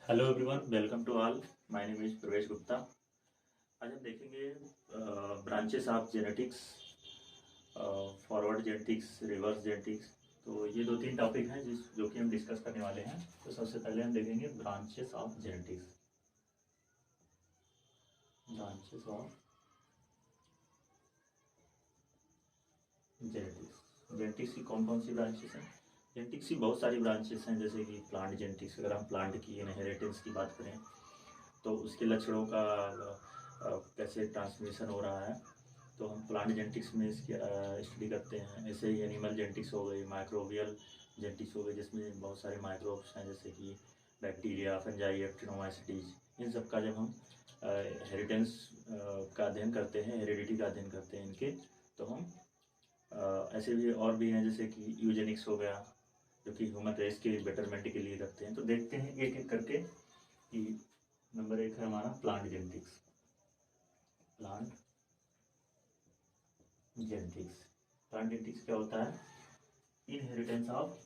Hello everyone, welcome to all. My name is Pravesh Gupta. आज हम देखेंगे branches of genetics, forward genetics, reverse genetics. तो ये दो तीन टॉपिक हैं जो कि हम डिस्कस करने वाले हैं। तो सबसे पहले हम देखेंगे branches of genetics. Branches of genetics. Genetics की कौन कौन सी ब्रांचेस हैं? जेनेटिक्स की बहुत सारी ब्रांचेस हैं, जैसे कि प्लांट जेनेटिक्स। अगर हम प्लांट की इनहेरिटेंस की बात करें तो उसके लक्षणों का कैसे ट्रांसमिशन हो रहा है, तो हम प्लांट जेनेटिक्स में इसकी स्टडी करते हैं। ऐसे ही एनिमल जेनेटिक्स हो गई, माइक्रोबियल जेनेटिक्स हो गई, जिसमें बहुत सारे माइक्रोब्स हैं, जैसे कि बैक्टीरिया, फंजाई, एक्टिनोमाइसीटीज। इन सब का जब हम हेरिटेंस का अध्ययन करते हैं, हेरिडिटी का अध्ययन करते हैं इनके, तो हम ऐसे भी और भी हैं, जैसे कि यूजेनिक्स हो गया, जो कि ह्यूमन रेस के बेटरमेंट के लिए करते हैं। तो देखते हैं एक एक करके कि नंबर एक है हमारा plant genetics. Plant genetics. Plant genetics क्या होता है? Inheritance of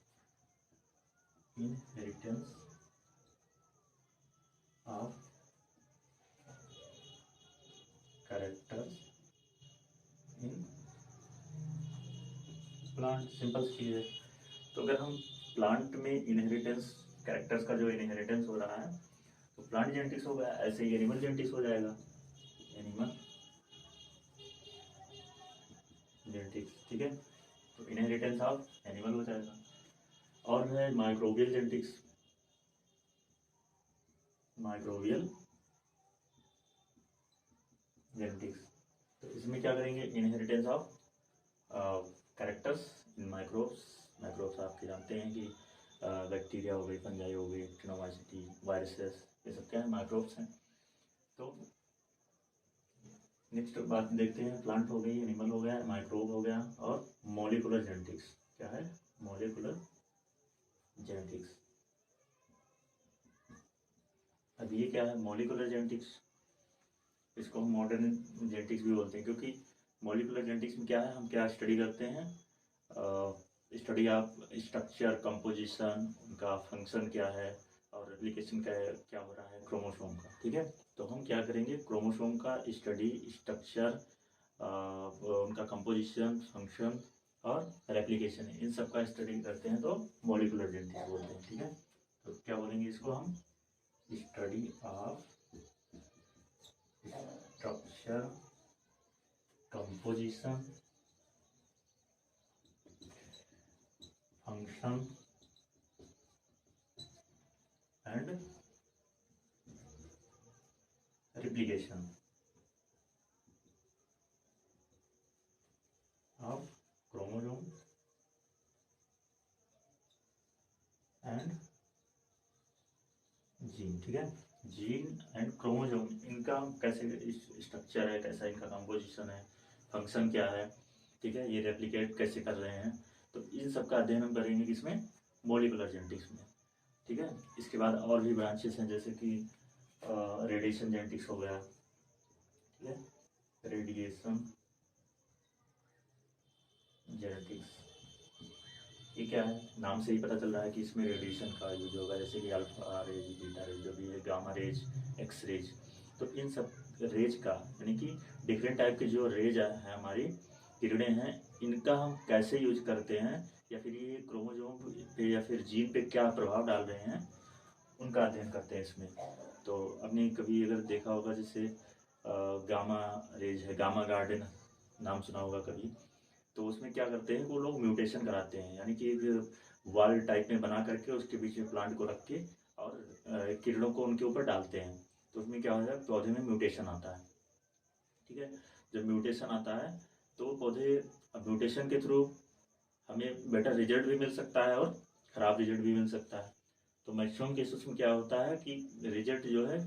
characters in plant. Simple चीज है। तो अगर हम प्लांट में इनहेरिटेंस, कैरेक्टर्स का जो इनहेरिटेंस हो रहा है, तो प्लांट जेनेटिक्स हो गया। ऐसे ही एनिमल जेनेटिक्स हो जाएगा, एनिमल जेनेटिक्स। ठीक है, तो इनहेरिटेंस ऑफ एनिमल हो जाएगा। और है माइक्रोबियल जेनेटिक्स। माइक्रोबियल जेनेटिक्स, तो इसमें क्या करेंगे? Inheritance of characters in microbes. Microbes आपके जानते हैं कि बैक्टीरिया हो गई, फंजाई हो गई, एक्टिनोमाइसीटी, वायरसेस, ये सब क्या है? माइक्रोब्स हैं। तो नेक्स्ट बात देखते हैं, प्लांट हो गई, एनिमल हो गया, माइक्रोब हो गया, और मॉलिकुलर जेनेटिक्स। क्या है? Molecular genetics. अब ये क्या है मॉलिकुलर जेनेटिक्स? इसको हम मॉडर्न जेनेटिक्स भी बोलते हैं, क्योंकि मॉलिकुलर जेनेटिक्स में क्या है, हम क्या स्टडी करते हैं? स्टडी ऑफ स्ट्रक्चर, कंपोजिशन, उनका फंक्शन क्या है, और रेप्लिकेशन क्या हो रहा है क्रोमोसोम का। ठीक है, तो हम क्या करेंगे? क्रोमोसोम का स्टडी, स्ट्रक्चर, उनका कंपोजिशन, फंक्शन और रेप्लिकेशन, इन सब का स्टडी करते हैं, तो मॉलिकुलर जेनेटिक्स बोलते हैं। ठीक है, तो क्या बोलेंगे इसको हम? Study of structure, composition, function and replication of chromosome and gene. ठीक है, जीन एंड क्रोमोसोम, इनका कैसे स्ट्रक्चर है, कैसा इनका कंपोजिशन है, फंक्शन क्या है, ठीक है, ये रेप्लिकेट कैसे कर रहे हैं, तो इन सब का अध्ययन हम करेंगे किसमें? मॉलिकुलर जेनेटिक्स में। ठीक है, इसके बाद और भी ब्रांचेस हैं, जैसे कि रेडिएशन जेनेटिक्स हो गया। ठीक है, रेडिएशन जेनेटिक्स, ये क्या है? नाम से ही पता चल रहा है कि इसमें रेडिएशन का यूज होगा, जैसे कि अल्फा रेज, बीटा रेज, जो भी है, गामा रेज, एक्स रेज। तो इन सब रेज का, यानी कि डिफरेंट टाइप के जो रेज है, हमारी किरणें हैं, इनका हम कैसे यूज करते हैं, या फिर ये क्रोमोसोम पे या फिर जीन पे क्या प्रभाव डाल रहे हैं, उनका अध्ययन करते हैं इसमें। तो आपने कभी अगर देखा होगा, जैसे गामा रेज है, गामा गार्डन नाम सुना होगा कभी, तो उसमें क्या करते हैं वो लोग? म्यूटेशन कराते हैं, यानी कि एक वॉल टाइप में बना करके उसके बीच में प्लांट को रख के और किरणों को उनके ऊपर डालते हैं, तो उसमें क्या हो जाए? पौधे में म्यूटेशन आता है। ठीक है, जब म्यूटेशन आता है तो पौधे, म्यूटेशन के थ्रू हमें बेटर रिजल्ट भी मिल सकता है और ख़राब रिजल्ट भी मिल सकता है। तो मैक्सिमम केसेस में क्या होता है कि रिजल्ट जो है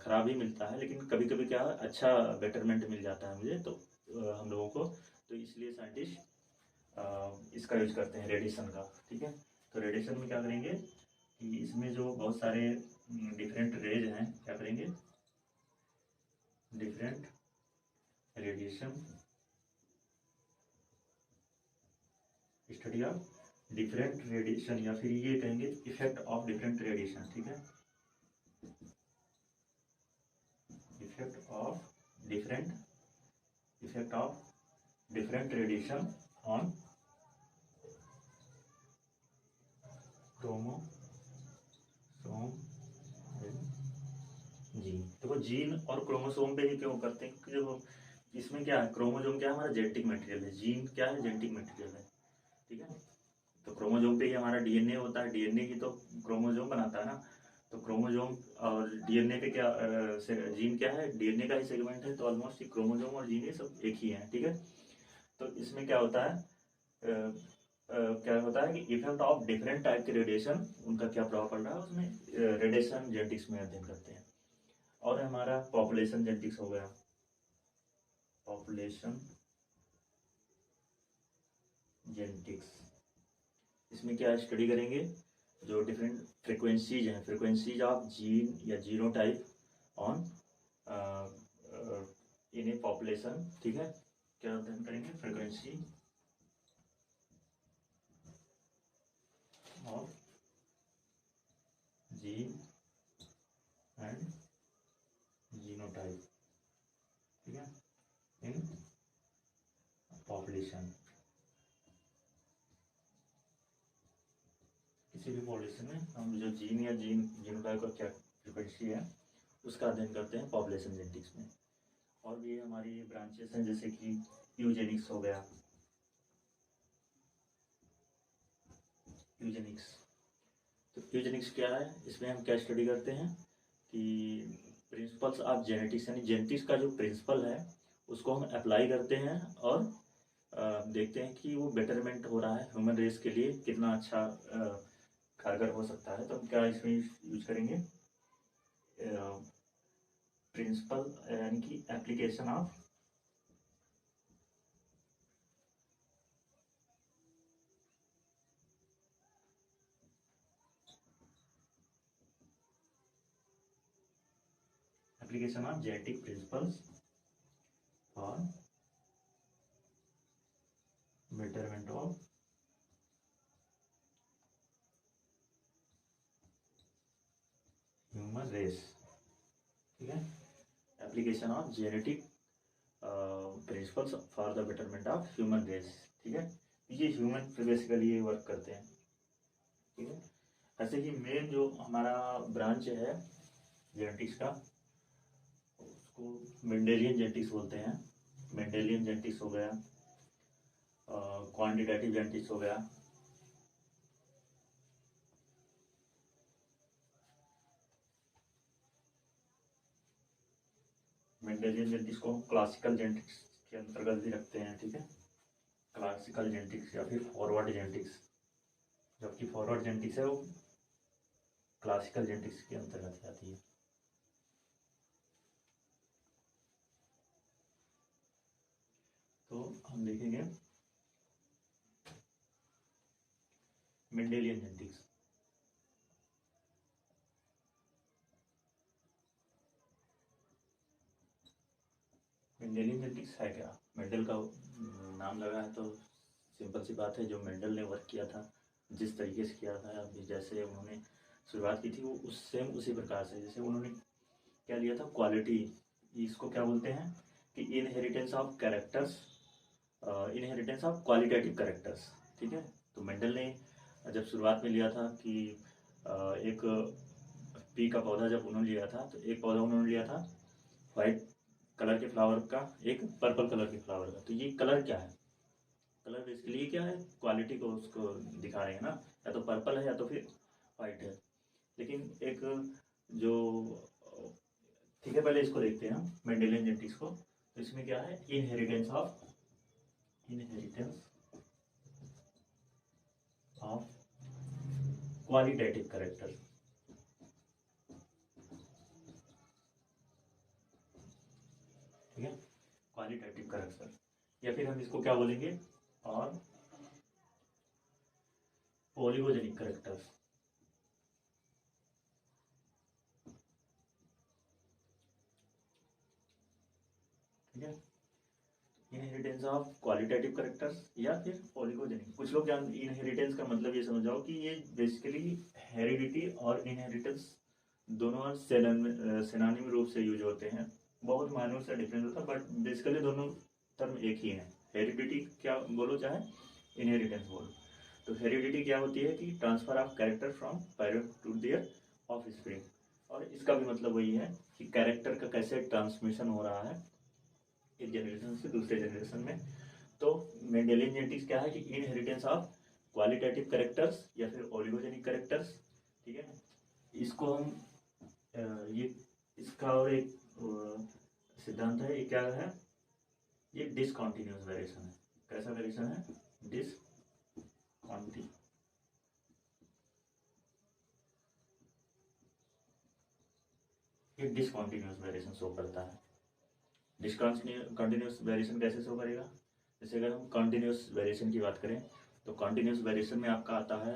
ख़राब ही मिलता है, लेकिन कभी कभी क्या है, अच्छा बेटरमेंट मिल जाता है मुझे, तो हम लोगों को। तो इसलिए साइंटिस्ट इसका यूज करते हैं, रेडिएशन का। ठीक है, तो रेडिएशन में क्या करेंगे कि इसमें जो बहुत सारे डिफरेंट रेज हैं, क्या करेंगे? Different radiation, study of different radiation, या फिर ये कहेंगे इफेक्ट ऑफ डिफरेंट रेडिएशन। ठीक है, effect of different radiation on chromosome gene. देखो जीन और क्रोमोसोम पे ही क्यों करते हैं, क्योंकि देखो इसमें क्या है, क्रोमोसोम क्या है, हमारा जेनेटिक मटेरियल है, जीन क्या है, जेनेटिक मटेरियल है, ठीक है। तो क्रोमोसोम पे ही हमारा डीएनए होता है, डीएनए ही तो क्रोमोसोम बनाता है ना। तो क्रोमोसोम और डीएनए पे क्या जीन क्या है, डीएनए का ही सेगमेंट है, तो ऑलमोस्ट ही क्रोमोसोम और जीन ये सब एक ही है, ठीक है। तो इसमें क्या होता है, क्या होता है कि इफेक्ट ऑफ डिफरेंट टाइप के रेडिएशन, उनका क्या प्रभाव पड़ रहा है उसमें, रेडिएशन जेनेटिक्स में अध्ययन करते हैं। और हमारा पॉपुलेशन जेनेटिक्स हो गया, पॉपुलेशन जेनेटिक्स। इसमें क्या स्टडी करेंगे, जो डिफरेंट फ्रिक्वेंसीज हैं, फ्रिक्वेंसीज ऑफ जीन या genotype on in A population, ठीक है। क्या अध्ययन करेंगे, frequency of gene and genotype, ठीक है, इन पॉपुलेशन। किसी भी पॉपुलेशन में हम जो जीन या जीनोटाइप का क्या फ्रिक्वेंसी है उसका अध्ययन करते हैं पॉपुलेशन जेनेटिक्स में। और भी हमारी ब्रांचेस हैं, जैसे कि यूजेनिक्स हो गया, यूजेनिक्स। तो यूजेनिक्स क्या है, इसमें हम क्या स्टडी करते हैं कि प्रिंसिपल्स ऑफ जेनेटिक्स, यानी जेनेटिक्स का जो प्रिंसिपल है उसको हम अप्लाई करते हैं और देखते हैं कि वो बेटरमेंट हो रहा है ह्यूमन रेस के लिए, कितना अच्छा कारगर हो सकता है। तो हम क्या इसमें यूज करेंगे, प्रिंसिपल यानी कि application of genetic principles for betterment of human race, ठीक है। Application of genetic principles for the betterment of human race, ठीक है। ये ह्यूमन पे बेसिकली ये वर्क करते हैं, ठीक है। ऐसे ही मेन जो हमारा ब्रांच है जेनेटिक्स का, उसको मेंडेलियन जेनेटिक्स बोलते हैं। मेंडेलियन जेनेटिक्स हो गया, क्वांटिटेटिव जेनेटिक्स हो गया, मेंडेलियन जेनेटिक्स को क्लासिकल जेनेटिक्स के अंतर्गत भी रखते हैं, ठीक है। क्लासिकल जेनेटिक्स या फिर फॉरवर्ड जेनेटिक्स, जबकि फॉरवर्ड जेनेटिक्स है वो क्लासिकल जेनेटिक्स के अंतर्गत आती है। तो हम देखेंगे मेंडेलियन जेनेटिक्स। मेंडेलियन जेनेटिक्स है क्या, मेंडल का नाम लगा है तो सिंपल सी बात है, जो मेंडल ने वर्क किया था जिस तरीके से किया था, अभी जैसे उन्होंने शुरुआत की थी वो उसी प्रकार से, जैसे उन्होंने क्या लिया था, क्वालिटी, इसको क्या बोलते हैं कि inheritance of characters, inheritance of qualitative characters, ठीक है। तो मेंडल ने जब शुरुआत में लिया था कि एक पी का पौधा जब उन्होंने लिया था, तो एक पौधा उन्होंने लिया था वाइट कलर के फ्लावर का, एक पर्पल कलर के फ्लावर का। तो ये कलर क्या है, कलर बेसिकली क्या है, क्वालिटी को उसको दिखा रहे हैं ना, या तो पर्पल है या तो फिर वाइट है। लेकिन एक जो, ठीक है, पहले इसको देखते हैं हम मेंडेलियन जेनेटिक्स को। तो इसमें क्या है, इनहेरिटेंस ऑफ क्वालिटेटिव कैरेक्टर, ठीक है, क्वालिटेटिव कैरेक्टर, या फिर हम इसको क्या बोलेंगे, और पॉलीगोजेनिक कैरेक्टर्स, ठीक है। इनहेरिटेंस ऑफ क्वालिटेटिव कैरेक्टर्स या फिर पॉलीगोजेनिक। कुछ लोग जान, इनहेरिटेंस का मतलब ये समझ जाओ कि ये बेसिकली हेरिडिटी और इनहेरिटेंस दोनों सिनोनिम रूप से यूज होते हैं, बहुत माइनर सा डिफरेंस होता है, बट बेसिकली दोनों टर्म एक ही है। हेरिडिटी क्या बोलो चाहे इनहेरिटेंस बोलो। तो हेरिडिटी क्या होती है कि transfer of character from parent to their offspring, और इसका भी मतलब वही है कि कैरेक्टर का कैसे ट्रांसमिशन हो रहा है एक जनरेशन से दूसरे जनरेशन में। तो मेंडेलियन जेनेटिक्स क्या है कि इनहेरिटेंस ऑफ क्वालिटेटिव कैरेक्टर्स या फिर ओलिगोजेनिक कैरेक्टर्स, ठीक है। इसको हम ये इसका और एक सिद्धांत है, ये क्या है, ये डिसकॉन्टिन्यूस वेरिएशन है। कैसा वेरिएशन है? ये डिसकॉन्टिन्यूस वेरिएशन शो करता है। डिसकॉन्टिन्यूस वेरिएशन कैसे शो करेगा? जैसे अगर हम कॉन्टिन्यूस वेरिएशन की बात करें तो कॉन्टिन्यूस वेरिएशन में आपका आता है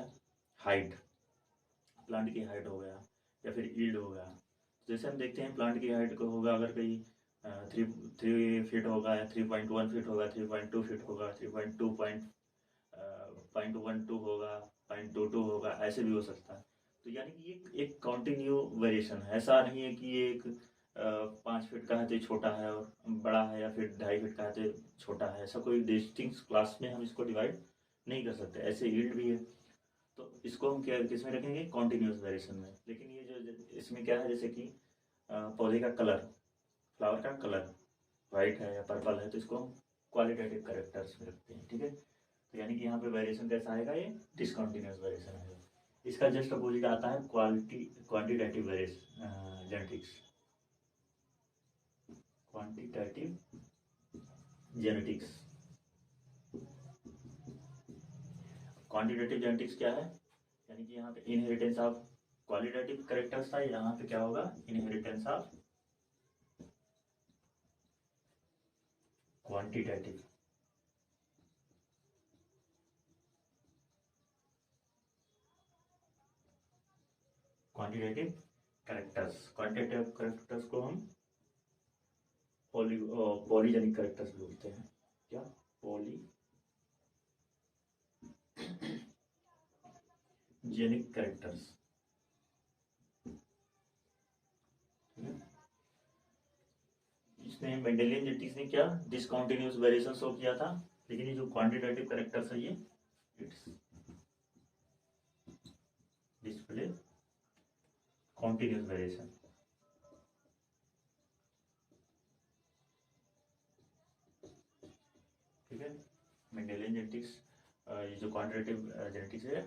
हाइट, प्लांट की हाइट हो गया या फिर यील्ड हो गया। जैसे हम देखते हैं प्लांट की हाइट को होगा, अगर कहीं 3 फीट होगा या 3.1 फीट होगा, 3.2 फीट होगा, 3.2.12 होगा, 0.22 होगा, ऐसे भी हो सकता है। तो यानी कि ये एक कॉन्टिन्यू वेरिएशन है। ऐसा नहीं है कि ये एक 5 फीट का है तो छोटा है और बड़ा है, या फिर 2.5 फीट का है तो छोटा है। ऐसा कोई डिस्टिंक्ट क्लास में हम इसको डिवाइड नहीं कर सकते। ऐसे यील्ड भी है, तो इसको हम क्या किस में रखेंगे? कॉन्टिन्यूस वेरिएशन में। लेकिन ये जो इसमें क्या है, जैसे कि पौधे का कलर, फ्लावर का कलर वाइट है या पर्पल है, तो इसको हम क्वालिटेटिव कैरेक्टर्स में रखते हैं, ठीक है। तो यानी कि यहाँ पे वेरिएशन कैसा आएगा? ये डिसकॉन्टिन्यूस वेरिएशन आएगा। इसका जस्ट अपोजिट आता है quantitative genetics. Quantitative genetics, quantitative genetics क्या है? यानी कि यहाँ पे इनहेरिटेंस ऑफ क्वालिटेटिव कैरेक्टर्स था, यहाँ पे क्या होगा? Inheritance of quantitative. Quantitative characters को हम पॉलीजेनिक कैरेक्टर्स बोलते हैं। क्या? पॉलीजेनिक कैरेक्टर्स, इसमें मेंडेलियन जेनेटिक्स ने क्या डिसकंटिन्यूअस वेरिएशन शो किया था, लेकिन ये जो क्वांटिटेटिव कैरेक्टर्स है ये इट्स डिस्प्ले कॉन्टिन्यूअस वेरिएशन। ठीक है, मेंडेलियन जेनेटिक्स ये जो क्वांटिटेटिव जेनेटिक्स है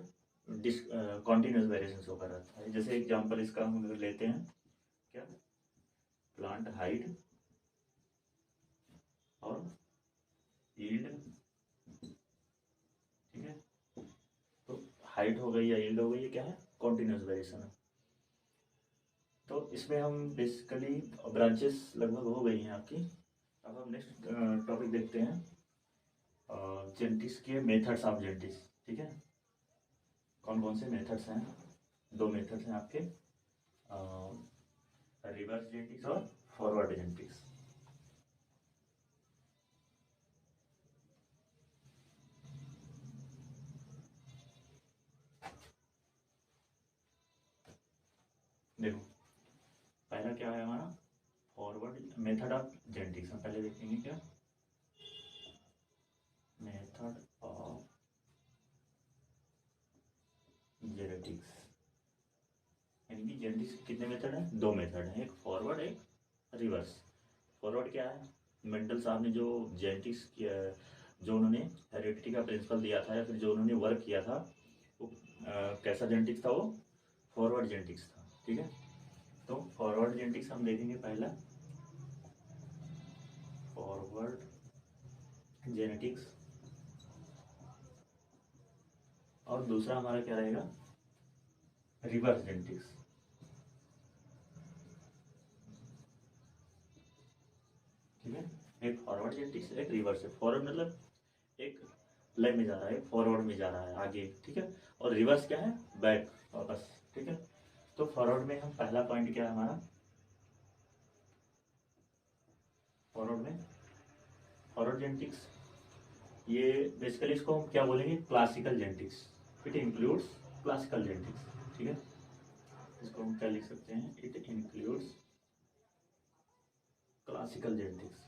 कॉन्टिन्यूअस वेरिएशन शो कर रहा है। जैसे एग्जांपल इसका हम अगर लेते हैं, क्या? प्लांट हाइट और यील्ड, ठीक है। तो हाइट हो गई या यील्ड हो गई, ये क्या है? कॉन्टिन्यूअस वेरिएशन है। तो इसमें हम बेसिकली ब्रांचेस लगभग हो गई हैं आपकी। अब हम नेक्स्ट टॉपिक देखते हैं, जेनेटिक्स के मेथड्स ऑफ जेनेटिक्स, ठीक है। कौन कौन से मेथड्स हैं? 2 मेथड्स हैं आपके, रिवर्स जेनेटिक्स और फॉरवर्ड जेनेटिक्स। देखो पहला क्या है हमारा? Forward method of genetics. हम पहले देखेंगे क्या? मेथड ऑफ जेनेटिक्स, यानी कि जेनेटिक्स के कितने मेथड हैं? 2 मेथड हैं, एक फॉरवर्ड एक रिवर्स। फॉरवर्ड क्या है? मेंडल साहब ने जो जेनेटिक्स किया, जो उन्होंने हेरिडिटी का प्रिंसिपल दिया था या फिर जो उन्होंने वर्क किया था, वो कैसा जेनेटिक्स था? वो फॉरवर्ड जेनेटिक्स था, ठीक है। तो फॉरवर्ड जेनेटिक्स हम देखेंगे पहला, फॉरवर्ड जेनेटिक्स, और दूसरा हमारा क्या रहेगा? रिवर्स जेनेटिक्स, ठीक है। एक फॉरवर्ड जेनेटिक्स, एक रिवर्स है। फॉरवर्ड मतलब एक लेग में जा रहा है, फॉरवर्ड में जा रहा है आगे, ठीक है। और रिवर्स क्या है? बैक, वापस, ठीक है। तो फॉरवर्ड में हम पहला पॉइंट क्या है हमारा? फॉरवर्ड जेनेटिक्स, ये बेसिकली इसको हम क्या बोलेंगे? Classical genetics. It includes classical genetics, ठीक है। इसको हम क्या लिख सकते हैं? It includes classical genetics.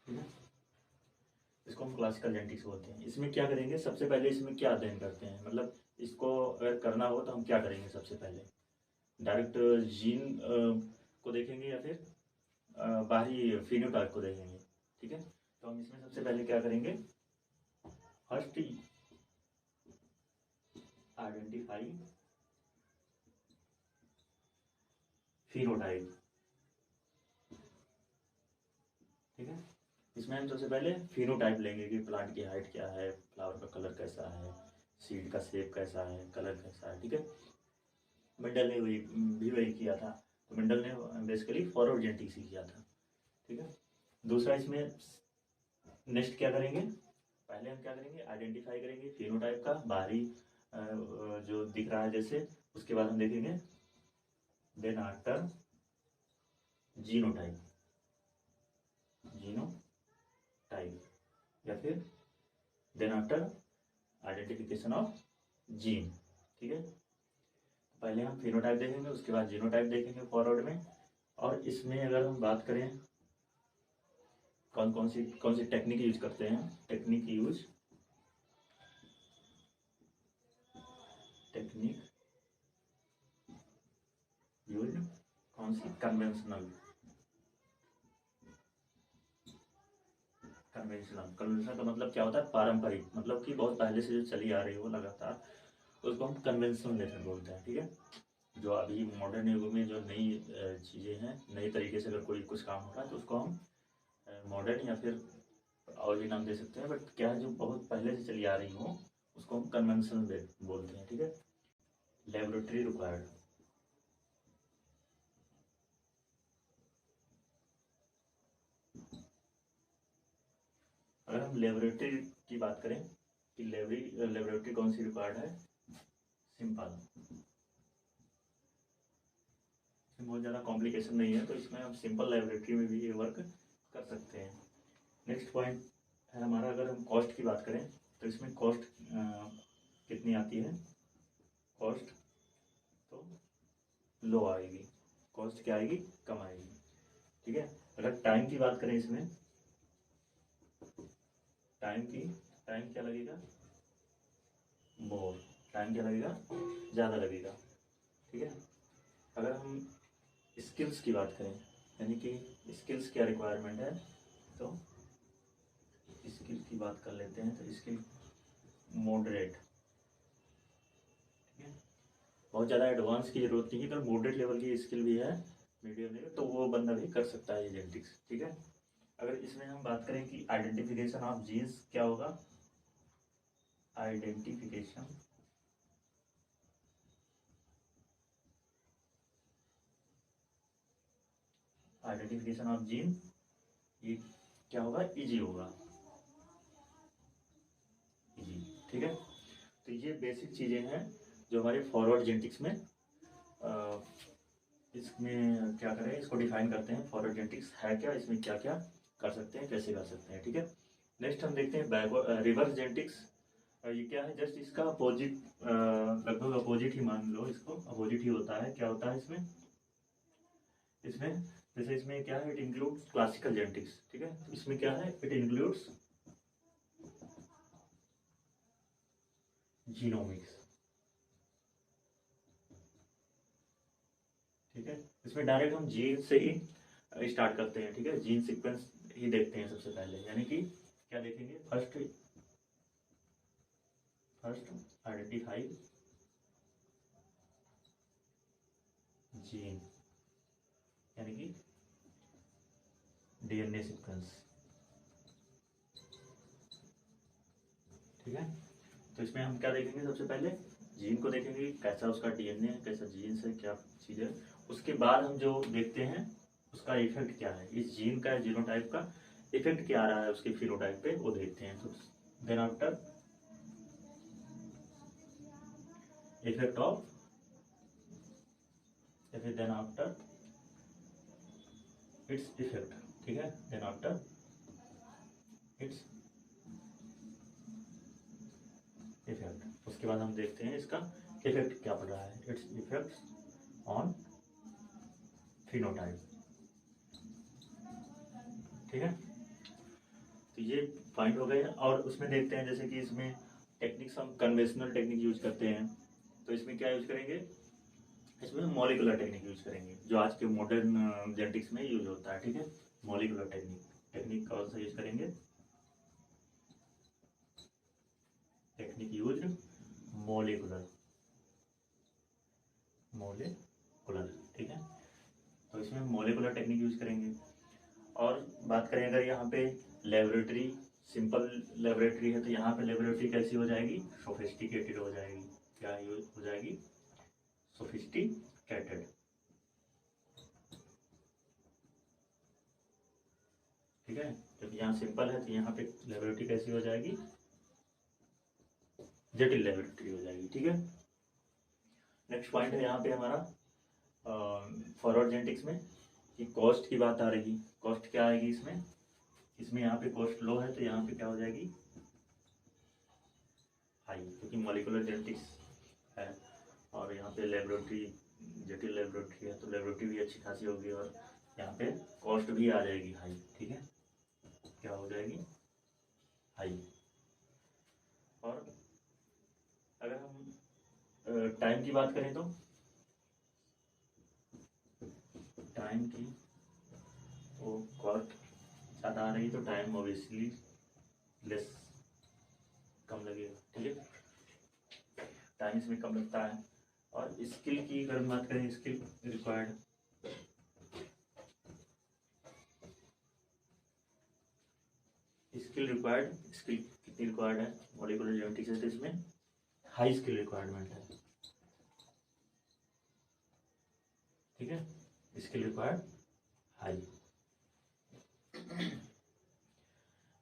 ठीक है, इसको हम क्लासिकल जेनेटिक्स बोलते हैं। इसमें क्या करेंगे, सबसे पहले इसमें क्या अध्ययन करते हैं, मतलब इसको अगर करना हो तो हम क्या करेंगे, सबसे पहले डायरेक्ट जीन को देखेंगे या फिर बाहरी फिनोटाइप को देखेंगे। ठीक है, तो हम इसमें सबसे पहले क्या करेंगे, फर्स्ट आइडेंटिफाई फिनोटाइप। ठीक है, इसमें हम सबसे पहले फिनोटाइप लेंगे कि प्लांट की हाइट क्या है, फ्लावर का कलर कैसा है, सीड का शेप कैसा है, कलर कैसा है। ठीक है, मेंडल ने भी वही किया था, तो मेंडल ने बेसिकली फॉरवर्ड जेनेटिक्स ही किया था। ठीक है, दूसरा इसमें नेक्स्ट क्या करेंगे, पहले हम क्या करेंगे, आइडेंटिफाई करेंगे फिनोटाइप का बाहरी जो दिख रहा है जैसे, उसके बाद हम देखेंगे देन आफ्टर जीनोटाइप, जीनोटाइप या फिर then after identification of gene. ठीक है, पहले हम फिनोटाइप देखेंगे, उसके बाद जीनोटाइप देखेंगे फॉरवर्ड में। और इसमें अगर हम बात करें कौन सी टेक्निक यूज करते हैं, टेक्निक यूज कौन सी, कन्वेंशनल का मतलब क्या होता है, पारंपरिक, मतलब कि बहुत पहले से जो चली आ रही हो लगातार, उसको हम कन्वेंशनल मेथड बोलते हैं। ठीक है, जो अभी मॉडर्न युग में जो नई चीज़ें हैं, नई तरीके से अगर कोई कुछ काम हो रहा है तो उसको हम मॉडर्न या फिर और भी नाम दे सकते हैं, बट क्या है जो बहुत पहले से चली आ रही हो उसको हम कन्वेंशनल बोलते हैं। ठीक है, लेबोरेटरी रिक्वायर्ड, अगर हम लेबोरेटरी की बात करें कि लेबोरेटरी कौन सी रिक्वायर्ड है, सिंपल, बहुत ज़्यादा कॉम्प्लिकेशन नहीं है, तो इसमें हम सिंपल लेबोरेटरी में भी ये वर्क कर सकते हैं। नेक्स्ट पॉइंट है हमारा, अगर हम कॉस्ट की बात करें तो इसमें कॉस्ट कितनी आती है, कॉस्ट तो लो आएगी, कॉस्ट क्या आएगी, कम आएगी। ठीक है, अगर टाइम की बात करें इसमें, टाइम क्या लगेगा, मोर, टाइम क्या लगेगा, ज़्यादा लगेगा। ठीक है, अगर हम स्किल्स की बात करें, यानी कि स्किल्स क्या रिक्वायरमेंट है, तो स्किल की बात कर लेते हैं, तो स्किल मॉडरेट। ठीक है, बहुत ज़्यादा एडवांस की जरूरत नहीं है, अगर मॉडरेट लेवल की स्किल भी है, मीडियम लेवल, तो वो बंदा भी कर सकता है ये जेनेटिक्स। ठीक है, अगर इसमें हम बात करें कि आइडेंटिफिकेशन ऑफ जीन्स क्या होगा, आइडेंटिफिकेशन ऑफ जीन, ये क्या होगा, इजी होगा, इजी। ठीक है, तो ये बेसिक चीज़ें हैं जो हमारे फॉरवर्ड जेनेटिक्स में इसमें क्या करें, इसको डिफाइन करते हैं, फॉरवर्ड जेनेटिक्स है क्या, इसमें क्या क्या कर सकते हैं, कैसे कर सकते हैं। ठीक है, नेक्स्ट हम देखते हैं रिवर्स जेनेटिक्स। ये क्या है, जस्ट इसका अपोजिट, लगभग अपोजिट ही मान लो, इसको अपोजिट ही होता है। क्या होता है इसमें जैसे इसमें क्या है, इट इंक्लूड्स क्लासिकल जेनेटिक्स। ठीक है, तो इसमें क्या है, इट इंक्लूड्स जीनोमिक्स। ठीक है, इसमें डायरेक्ट हम जीन से ही स्टार्ट करते हैं। ठीक है, जीन सीक्वेंस ही देखते हैं सबसे पहले, यानी कि क्या देखेंगे, फर्स्ट आइडेंटिफाई जीन, यानी कि डीएनए सीक्वेंस। ठीक है, तो इसमें हम क्या देखेंगे, सबसे पहले जीन को देखेंगे, कैसा उसका डीएनए है, कैसा जीन है, क्या चीज़ है। उसके बाद हम जो देखते हैं उसका इफेक्ट क्या है, इस जीन का, जीनोटाइप का इफेक्ट क्या आ रहा है उसके फिनोटाइप पे, वो देखते हैं। तो देन आफ्टर इफेक्ट ऑफ, या फिर देन आफ्टर इट्स इफेक्ट। ठीक है, देन आफ्टर इट्स इफेक्ट, उसके बाद हम देखते हैं इसका इफेक्ट क्या पड़ रहा है, इट्स इफेक्ट ऑन फिनोटाइप। ठीक है, तो ये पॉइंट हो गए। और उसमें देखते हैं जैसे कि इसमें टेक्निक्स हम कन्वेंशनल टेक्निक यूज करते हैं, तो इसमें क्या यूज करेंगे, इसमें मॉलिकुलर टेक्निक यूज करेंगे जो आज के मॉडर्न जेनेटिक्स में यूज होता है। ठीक है, मॉलिकुलर टेक्निक कौन सा यूज करेंगे, टेक्निक यूज मॉलिकुलर। ठीक है, तो इसमें मॉलिकुलर टेक्निक यूज करेंगे। और बात करें अगर यहाँ पे लेबोरेटरी, सिंपल लेबोरेटरी है, तो यहाँ पे लेबोरेटरी कैसी हो जाएगी, सोफिस्टिकेटेड हो जाएगी। क्या यूज हो जाएगी, सोफिस्टिकेटेड। ठीक है, जब यहाँ सिंपल है तो यहाँ पे लेबोरेटरी कैसी हो जाएगी, जटिल लेबोरेटरी हो जाएगी। ठीक है, नेक्स्ट पॉइंट है यहाँ पे हमारा फॉरवर्ड जेनेटिक्स में कि कॉस्ट की बात आ रही। कॉस्ट क्या आएगी इसमें, इसमें यहाँ पे कॉस्ट लो है तो यहाँ पे क्या हो जाएगी, हाई, क्योंकि मॉलिकुलर जेनेटिक्स है और यहाँ पे लेबोरेटरी, जटिल लेबोरेटरी है, तो लेबोरेटरी भी अच्छी खासी होगी और यहाँ पे कॉस्ट भी आ जाएगी हाई। ठीक है, क्या हो जाएगी, हाई। और अगर हम टाइम की बात करें तो टाइम की वो कॉस्ट ज़्यादा आ रही तो टाइम ऑब्वियसली लेस, कम लगेगा। ठीक है, टाइम इसमें कम लगता है। और स्किल की अगर बात करें, स्किल रिक्वायर्ड, स्किल कितनी रिक्वायर्ड है मॉलिक्यूलर जेनेटिक्स है, तो इसमें हाई स्किल रिक्वायरमेंट है। ठीक है, स्किल रिक्वायर्ड हाई।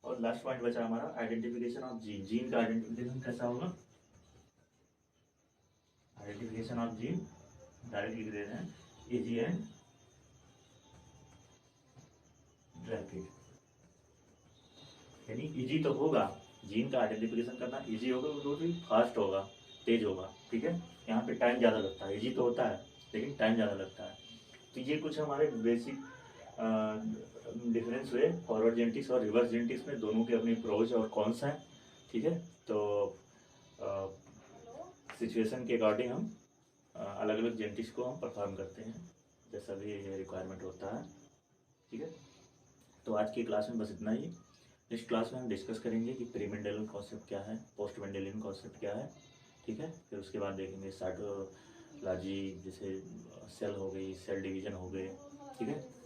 और लास्ट पॉइंट बचा हमारा आइडेंटिफिकेशन ऑफ जीन। जीन का आइडेंटिफिकेशन कैसा होगा, आइडेंटिफिकेशन ऑफ जीन डायरेक्ट लिख देते हैं, इजी एंड रैपिड। यानी इजी तो होगा, जीन का आइडेंटिफिकेशन करना इजी होगा, वो भी फास्ट होगा, तेज होगा। ठीक है, यहाँ पे टाइम ज़्यादा लगता है, इजी तो होता है लेकिन टाइम ज़्यादा लगता है। तो ये कुछ हमारे बेसिक डिफरेंस हुए फॉरवर्ड जेनेटिक्स और रिवर्स जेनेटिक्स में, दोनों के अपने प्रोज और कॉन्स हैं। ठीक है, तो सिचुएशन के अकॉर्डिंग हम अलग अलग जेनेटिक्स को हम परफॉर्म करते हैं जैसा भी रिक्वायरमेंट होता है। ठीक है, तो आज की क्लास में बस इतना ही। नेक्स्ट क्लास में हम डिस्कस करेंगे कि प्री मेंडेलियन कॉन्सेप्ट क्या है, पोस्ट मेंडेलियन कॉन्सेप्ट क्या है। ठीक है, फिर उसके बाद देखेंगे साइटोलॉजी, जैसे सेल हो गई, सेल डिवीजन हो गए। ठीक है।